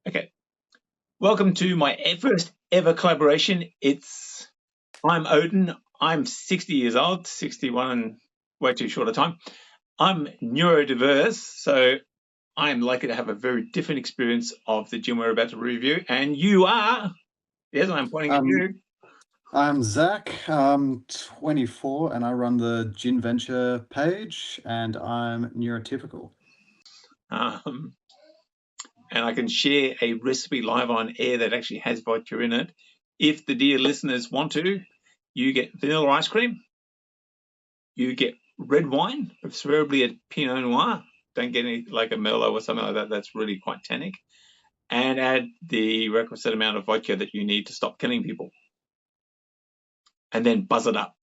Okay, welcome to my first ever collaboration. I'm Odin. I'm 60 years old, 61 in way too short a time. I'm neurodiverse, so I'm likely to have a very different experience of the gym we're about to review. And you are, yes, I'm pointing at Um, you. I'm Zach. I'm 24 and I run the Gin Venture page, and I'm neurotypical. Um, and I can share a recipe live on air that actually has vodka in it. If the dear listeners want to, you get vanilla ice cream, you get red wine, preferably a Pinot Noir. Don't get any like a Merlot or something like that. That's really quite tannic. And add the requisite amount of vodka that you need to stop killing people. And then buzz it up.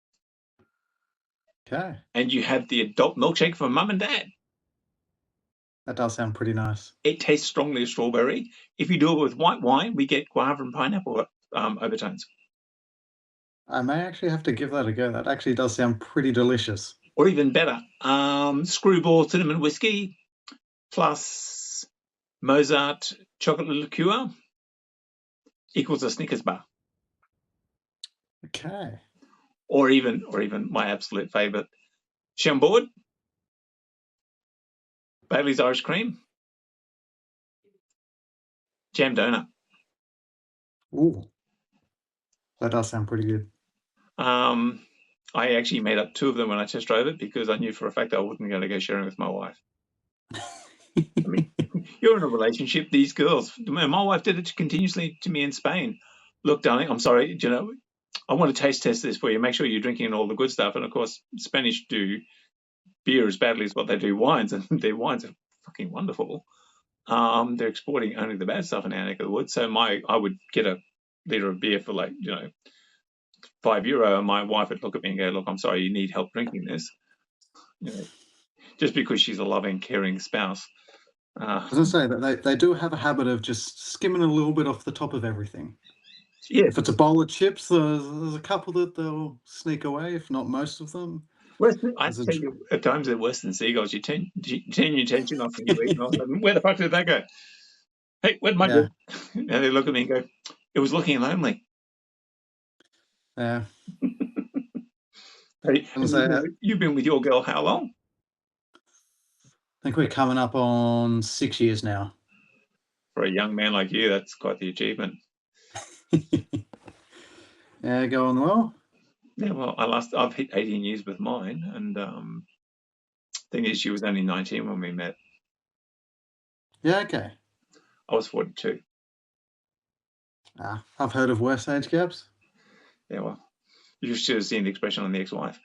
Okay, And you have the adult milkshake for mum and dad. that does sound pretty nice. It tastes strongly of strawberry. If you do it with white wine, we get guava and pineapple overtones. I may actually have to give that a go. That actually does sound pretty delicious. Or even better, screwball cinnamon whiskey plus Mozart chocolate liqueur equals a Snickers bar. Okay. Or even my absolute favourite, Chambord, Bailey's Irish Cream, jam donut. Ooh, that does sound pretty good. I actually made up two of them when I test drove it because I knew for a fact I wasn't going to go sharing with my wife. I mean, you're in a relationship, these girls. My wife did it continuously to me in Spain. Look, darling, I'm sorry, I want to taste test this for you. Make sure you're drinking all the good stuff. And of course, Spanish do beer as badly as what they do wines, and their wines are fucking wonderful. They're exporting only the bad stuff in our neck of the woods. So I would get a liter of beer for like, €5, and my wife would look at me and go, "Look, I'm sorry, you need help drinking this," just because she's a loving, caring spouse. I was going to say that they do have a habit of just skimming a little bit off the top of everything. Yeah, If it's a bowl of chips, there's a couple that they'll sneak away, if not most of them. I There's a tell you, at times they're worse than seagulls. You turn your attention off and you eat, and all of a sudden, where the fuck did that go? Hey, where'd my yeah, go? And they look at me and go, "It was looking lonely." yeah. Hey, I was going to say, you've been with your girl how long? I think we're coming up on 6 years now. For a young man like you, that's quite the achievement. Yeah, going well. Yeah, well, I've hit 18 years with mine, and thing is, she was only 19 when we met. Yeah, okay. I was 42. I've heard of worse age gaps. Yeah, well, you should have seen the expression on the ex-wife.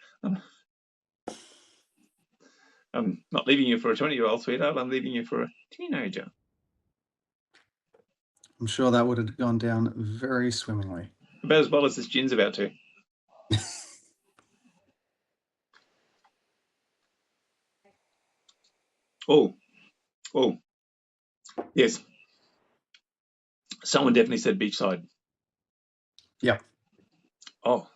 I'm not leaving you for a 20-year-old, sweetheart. I'm leaving you for a teenager. I'm sure that would have gone down very swimmingly. About as well as this gin's about to. Oh, oh, yes. Someone definitely said beachside. Yep. Oh,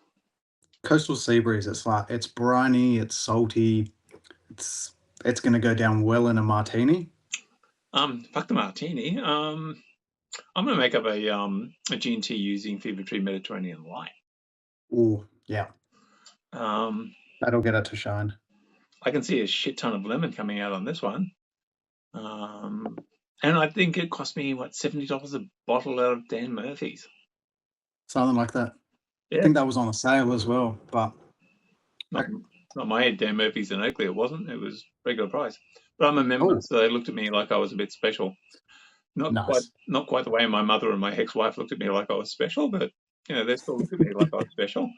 Coastal sea breeze. It's briny, it's salty. It's going to go down well in a martini. fuck the martini. I'm gonna make up a G&T using Fever Tree Mediterranean Light. Ooh, yeah. Um, That'll get it to shine. I can see a shit ton of lemon coming out on this one. And I think it cost me $70 a bottle out of Dan Murphy's. Something like that. Yeah, I think that was on a sale as well, but not my Dan Murphy's in Oakley. It wasn't. It was regular price. But I'm a member, so they looked at me like I was a bit special. Not nice. quite the way my mother and my ex-wife looked at me like I was special, but they still looked at me like I was special.